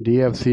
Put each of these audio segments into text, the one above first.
DFC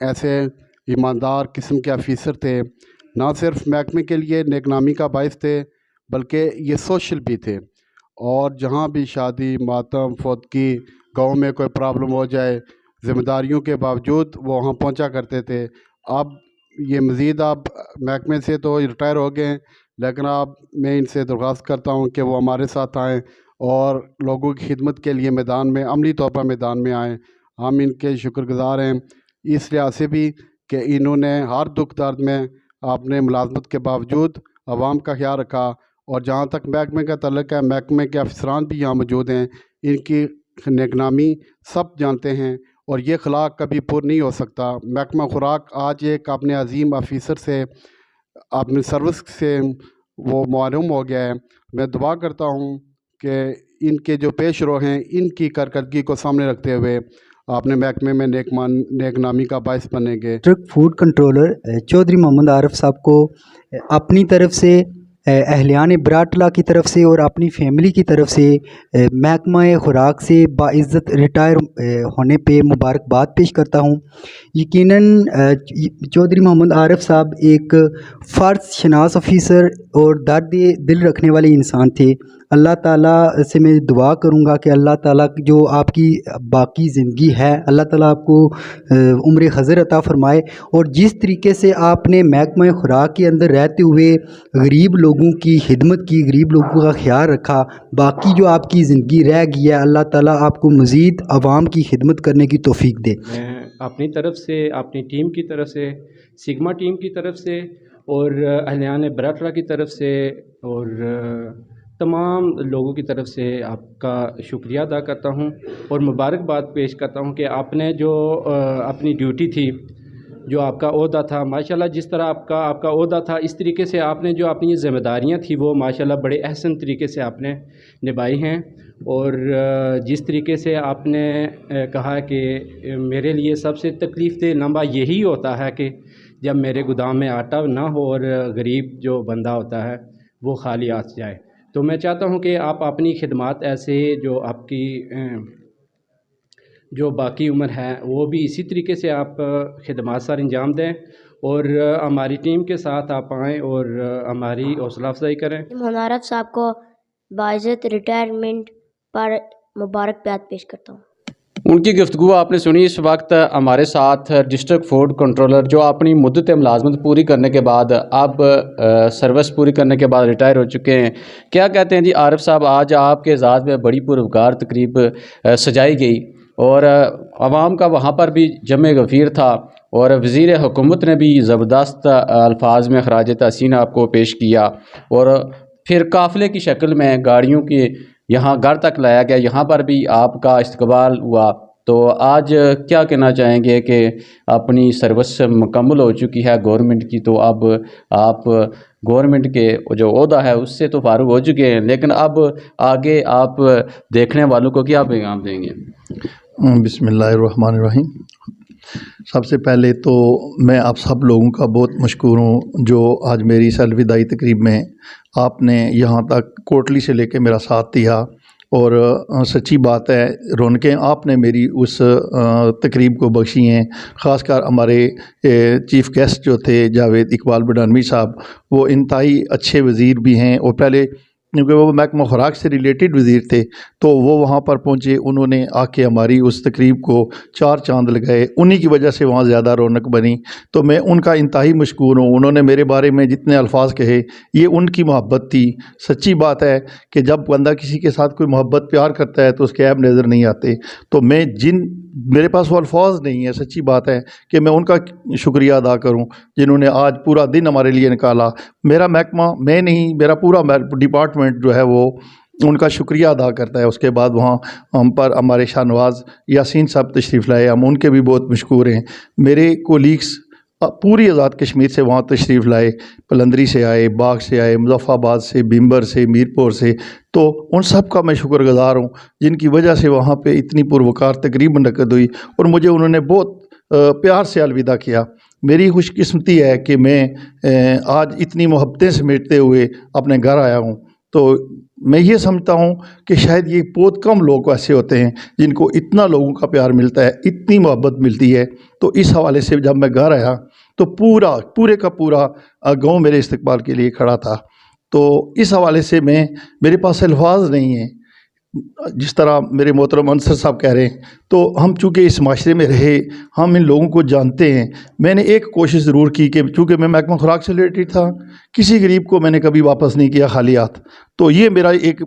ایسے ایماندار قسم کے آفیسر تھے، نہ صرف محکمے کے لیے نیک نامی کا باعث تھے بلکہ یہ سوشل بھی تھے، اور جہاں بھی شادی ماتم فوتگی گاؤں میں کوئی پرابلم ہو جائے ذمہ داریوں کے باوجود وہ وہاں پہنچا کرتے تھے۔ اب یہ مزید آپ محکمے سے تو ریٹائر ہو گئے ہیں، لیکن اب میں ان سے درخواست کرتا ہوں کہ وہ ہمارے ساتھ آئیں اور لوگوں کی خدمت کے لیے میدان میں عملی طور پر میدان میں آئیں۔ ہم ان کے شکر گزار ہیں اس لحاظ سے بھی کہ انہوں نے ہر دکھ درد میں اپنے ملازمت کے باوجود عوام کا خیال رکھا، اور جہاں تک محکمے کا تعلق ہے محکمے کے افسران بھی یہاں موجود ہیں، ان کی نیک نامی سب جانتے ہیں، اور یہ اخلاق کبھی پر نہیں ہو سکتا۔ محکمہ خوراک آج ایک اپنے عظیم آفیسر سے اپنی سروس سے وہ معلوم ہو گیا ہے۔ میں دعا کرتا ہوں کہ ان کے جو پیش رو ہیں ان کی کارکردگی کو سامنے رکھتے ہوئے اپنے محکمے میں نیک نامی کا باعث بنیں گے۔ ڈسٹرکٹ فوڈ کنٹرولر چودھری محمد عارف صاحب کو اپنی طرف سے، اہلیان براٹلا کی طرف سے اور اپنی فیملی کی طرف سے محکمہ خوراک سے باعزت ریٹائر ہونے پہ مبارکباد پیش کرتا ہوں۔ یقیناً چودھری محمد عارف صاحب ایک فرض شناس آفیسر اور درد دل رکھنے والے انسان تھے۔ اللہ تعالیٰ سے میں دعا کروں گا کہ اللہ تعالیٰ جو آپ کی باقی زندگی ہے اللہ تعالیٰ آپ کو عمر خضر عطا فرمائے، اور جس طریقے سے آپ نے محکمہ خوراک کے اندر رہتے ہوئے غریب لوگوں کی خدمت کی، غریب لوگوں کا خیال رکھا، باقی جو آپ کی زندگی رہ گئی ہے اللہ تعالیٰ آپ کو مزید عوام کی خدمت کرنے کی توفیق دے۔ میں اپنی طرف سے، اپنی ٹیم کی طرف سے، سگما ٹیم کی طرف سے اور اہلیان براٹلا کی طرف سے اور تمام لوگوں کی طرف سے آپ کا شکریہ ادا کرتا ہوں اور مبارکباد پیش کرتا ہوں کہ آپ نے جو اپنی ڈیوٹی تھی، جو آپ کا عہدہ تھا، ماشاءاللہ جس طرح آپ کا عہدہ تھا اس طریقے سے آپ نے جو اپنی ذمہ داریاں تھیں وہ ماشاءاللہ بڑے احسن طریقے سے آپ نے نبھائی ہیں، اور جس طریقے سے آپ نے کہا کہ میرے لیے سب سے تکلیف دہ لمحہ یہی ہوتا ہے کہ جب میرے گودام میں آٹا نہ ہو اور غریب جو بندہ ہوتا ہے وہ خالی ہاتھ جائے، تو میں چاہتا ہوں کہ آپ اپنی خدمات ایسے جو آپ کی جو باقی عمر ہے وہ بھی اسی طریقے سے آپ خدمات سر انجام دیں اور ہماری ٹیم کے ساتھ آپ آئیں اور ہماری حوصلہ افزائی کریں۔ محمد عارف صاحب کو باعزت ریٹائرمنٹ پر مبارکباد پیش کرتا ہوں۔ ان کی گفتگو آپ نے سنی۔ اس وقت ہمارے ساتھ ڈسٹرکٹ فوڈ کنٹرولر جو اپنی مدت ملازمت پوری کرنے کے بعد اب سروس پوری کرنے کے بعد ریٹائر ہو چکے ہیں، کیا کہتے ہیں جی عارف صاحب؟ آج آپ کے اعزاز میں بڑی پروقار تقریب سجائی گئی اور عوام کا وہاں پر بھی جمع غفیر تھا، اور وزیر حکومت نے بھی زبردست الفاظ میں خراج تحسین آپ کو پیش کیا، اور پھر قافلے کی شکل میں گاڑیوں کی یہاں گھر تک لایا گیا، یہاں پر بھی آپ کا استقبال ہوا۔ تو آج کیا کہنا چاہیں گے کہ اپنی سروس مکمل ہو چکی ہے گورنمنٹ کی، تو اب آپ گورنمنٹ کے جو عہدہ ہے اس سے تو فارغ ہو چکے ہیں، لیکن اب آگے آپ دیکھنے والوں کو کیا پیغام دیں گے؟ بسم اللہ الرحمن الرحیم۔ سب سے پہلے تو میں آپ سب لوگوں کا بہت مشکور ہوں جو آج میری اس الوداعی تقریب میں آپ نے یہاں تک کوٹلی سے لے کے میرا ساتھ دیا، اور سچی بات ہے رونقیں آپ نے میری اس تقریب کو بخشی ہیں۔ خاص کر ہمارے چیف گیسٹ جو تھے جاوید اقبال بڈانوی صاحب، وہ انتہائی اچھے وزیر بھی ہیں، اور پہلے کیونکہ وہ محکمہ خوراک سے ریلیٹڈ وزیر تھے تو وہ وہاں پر پہنچے، انہوں نے آ کے ہماری اس تقریب کو چار چاند لگائے، انہی کی وجہ سے وہاں زیادہ رونق بنی، تو میں ان کا انتہائی مشکور ہوں۔ انہوں نے میرے بارے میں جتنے الفاظ کہے یہ ان کی محبت تھی۔ سچی بات ہے کہ جب بندہ کسی کے ساتھ کوئی محبت پیار کرتا ہے تو اس کے عیب نظر نہیں آتے، تو میں میرے پاس وہ الفاظ نہیں ہے، سچی بات ہے کہ میں ان کا شکریہ ادا کروں جنہوں نے آج پورا دن ہمارے لیے نکالا۔ میرا محکمہ، میں نہیں، میرا پورا ڈپارٹمنٹ جو ہے وہ ان کا شکریہ ادا کرتا ہے۔ اس کے بعد وہاں ہم پر ہمارے شاہ نواز یاسین صاحب تشریف لائے، ہم ان کے بھی بہت مشکور ہیں۔ میرے کولیگس پوری آزاد کشمیر سے وہاں تشریف لائے، پلندری سے آئے، باغ سے آئے، مظفر آباد سے، بھیمبر سے، میرپور سے، تو ان سب کا میں شکر گزار ہوں جن کی وجہ سے وہاں پہ اتنی پروقار تقریب منعقد ہوئی اور مجھے انہوں نے بہت پیار سے الوداع کیا۔ میری خوش قسمتی ہے کہ میں آج اتنی محبتیں سمیٹتے ہوئے اپنے گھر آیا ہوں، تو میں یہ سمجھتا ہوں کہ شاید یہ بہت کم لوگ ایسے ہوتے ہیں جن کو اتنا لوگوں کا پیار ملتا ہے، اتنی محبت ملتی ہے۔ تو اس حوالے سے جب میں گھر آیا تو پورے کا پورا گاؤں میرے استقبال کے لیے کھڑا تھا. تو اس حوالے سے میرے پاس الفاظ نہیں ہیں. جس طرح میرے محترم انصر صاحب کہہ رہے ہیں، تو ہم چونکہ اس معاشرے میں رہے، ہم ان لوگوں کو جانتے ہیں. میں نے ایک کوشش ضرور کی کہ چونکہ میں محکمہ خوراک سے ریلیٹڈ تھا، کسی غریب کو میں نے کبھی واپس نہیں کیا خالی ہاتھ. تو یہ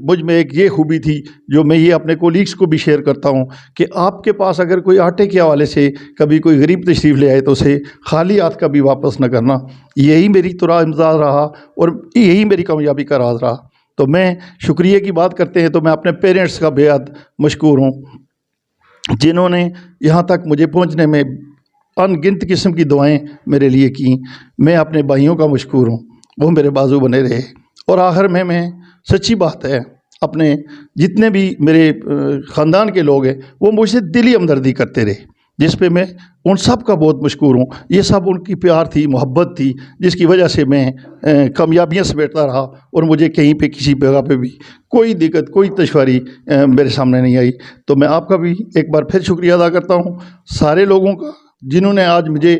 مجھ میں ایک یہ خوبی تھی جو میں یہ اپنے کولیگس کو بھی شیئر کرتا ہوں کہ آپ کے پاس اگر کوئی آٹے کے حوالے سے کبھی کوئی غریب تشریف لے آئے تو اسے خالی ہاتھ کبھی واپس نہ کرنا. یہی میری امتیاز رہا اور یہی میری کامیابی کا راز رہا. تو میں شکریہ کی بات کرتے ہیں تو میں اپنے پیرنٹس کا بے حد مشکور ہوں جنہوں نے یہاں تک مجھے پہنچنے میں ان گنت قسم کی دعائیں میرے لیے کیں. میں اپنے بھائیوں کا مشکور ہوں، وہ میرے بازو بنے رہے. اور آخر میں سچی بات ہے، اپنے جتنے بھی میرے خاندان کے لوگ ہیں وہ مجھ سے دلی ہمدردی کرتے رہے، جس پہ میں ان سب کا بہت مشکور ہوں. یہ سب ان کی پیار تھی، محبت تھی، جس کی وجہ سے میں کامیابیاں سمیٹتا رہا اور مجھے کہیں پہ کسی جگہ پہ بھی کوئی دقت، کوئی دشواری میرے سامنے نہیں آئی. تو میں آپ کا بھی ایک بار پھر شکریہ ادا کرتا ہوں، سارے لوگوں کا جنہوں نے آج مجھے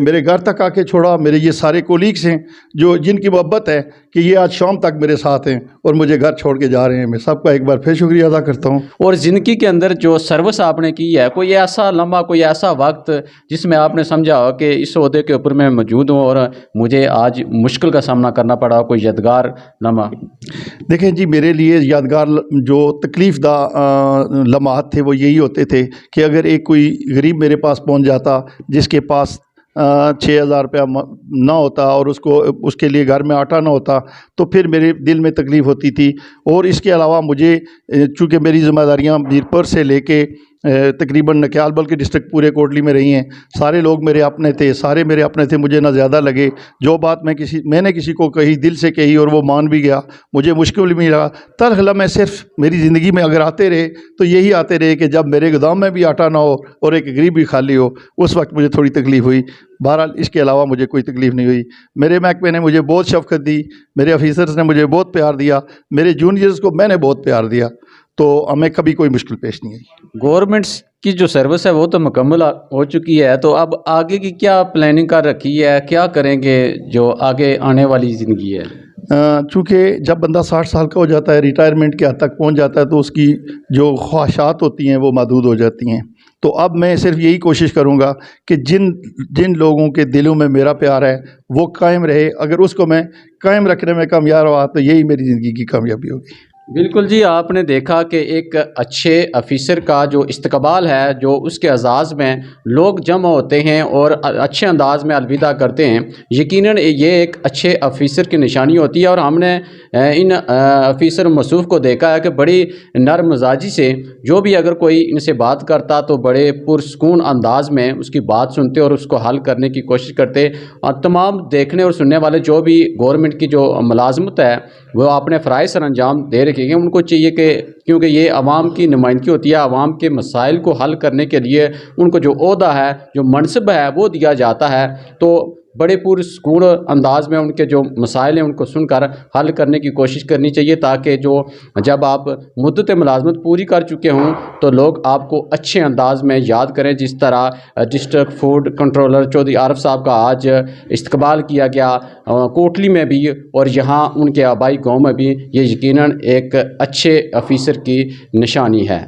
میرے گھر تک آ کے چھوڑا. میرے یہ سارے کولیگس ہیں جن کی محبت ہے کہ یہ آج شام تک میرے ساتھ ہیں اور مجھے گھر چھوڑ کے جا رہے ہیں. میں سب کا ایک بار پھر شکریہ ادا کرتا ہوں. اور زندگی کے اندر جو سروس آپ نے کی ہے، کوئی ایسا لمحہ، کوئی ایسا وقت جس میں آپ نے سمجھا ہو کہ اس عہدے کے اوپر میں موجود ہوں اور مجھے آج مشکل کا سامنا کرنا پڑا، کوئی یادگار لمحہ؟ دیکھیں جی، میرے لیے یادگار جو تکلیف دہ لمحات تھے وہ یہی ہوتے تھے کہ اگر ایک کوئی غریب میرے پاس پہنچ جاتا جس کے پاس 6,000 روپیہ نہ ہوتا اور اس کے لیے گھر میں آٹا نہ ہوتا تو پھر میرے دل میں تکلیف ہوتی تھی. اور اس کے علاوہ مجھے چونکہ میری ذمہ داریاں میرپور سے لے کے تقریباً نکیال بلکہ ڈسٹرکٹ پورے کوٹلی میں رہی ہیں، سارے لوگ میرے اپنے تھے، سارے میرے اپنے تھے. مجھے نہ زیادہ لگے جو بات میں نے کسی کو کہی، دل سے کہی اور وہ مان بھی گیا، مجھے مشکل بھی رہا. تلخ لمحے صرف میری زندگی میں اگر آتے رہے تو یہی آتے رہے کہ جب میرے گودام میں بھی آٹا نہ ہو اور ایک غریب بھی خالی ہو، اس وقت مجھے تھوڑی تکلیف ہوئی. بہرحال اس کے علاوہ مجھے کوئی تکلیف نہیں ہوئی. میرے محکمے نے مجھے بہت شفقت دی، میرے آفیسرز نے مجھے بہت پیار دیا، میرے جونیئرز کو میں نے بہت پیار دیا. تو ہمیں کبھی کوئی مشکل پیش نہیں آئی. گورنمنٹس کی جو سروس ہے وہ تو مکمل ہو چکی ہے، تو اب آگے کی کیا پلاننگ کر رکھی ہے؟ کیا کریں گے جو آگے آنے والی زندگی ہے؟ چونکہ جب بندہ 60 سال کا ہو جاتا ہے، ریٹائرمنٹ کے حد تک پہنچ جاتا ہے، تو اس کی جو خواہشات ہوتی ہیں وہ محدود ہو جاتی ہیں. تو اب میں صرف یہی کوشش کروں گا کہ جن لوگوں کے دلوں میں میرا پیار ہے وہ قائم رہے. اگر اس کو میں قائم رکھنے میں کامیاب رہا تو یہی میری زندگی کی کامیابی ہوگی. بالکل جی، آپ نے دیکھا کہ ایک اچھے آفیسر کا جو استقبال ہے، جو اس کے اعزاز میں لوگ جمع ہوتے ہیں اور اچھے انداز میں الوداع کرتے ہیں، یقیناً یہ ایک اچھے آفیسر کی نشانی ہوتی ہے. اور ہم نے ان آفیسر موصوف کو دیکھا ہے کہ بڑی نرم مزاجی سے جو بھی اگر کوئی ان سے بات کرتا تو بڑے پرسکون انداز میں اس کی بات سنتے اور اس کو حل کرنے کی کوشش کرتے. اور تمام دیکھنے اور سننے والے جو بھی گورنمنٹ کی جو ملازمت ہے وہ اپنے فرائض سر انجام دے رکھے ہیں، ان کو چاہیے کہ کیونکہ یہ عوام کی نمائندگی ہوتی ہے، عوام کے مسائل کو حل کرنے کے لیے ان کو جو عہدہ ہے، جو منصب ہے وہ دیا جاتا ہے، تو بڑے پرسکون انداز میں ان کے جو مسائل ہیں ان کو سن کر حل کرنے کی کوشش کرنی چاہیے، تاکہ جب آپ مدت ملازمت پوری کر چکے ہوں تو لوگ آپ کو اچھے انداز میں یاد کریں. جس طرح ڈسٹرکٹ فوڈ کنٹرولر چودھری عارف صاحب کا آج استقبال کیا گیا کوٹلی میں بھی اور یہاں ان کے آبائی گاؤں میں بھی، یہ یقیناً ایک اچھے آفیسر کی نشانی ہے.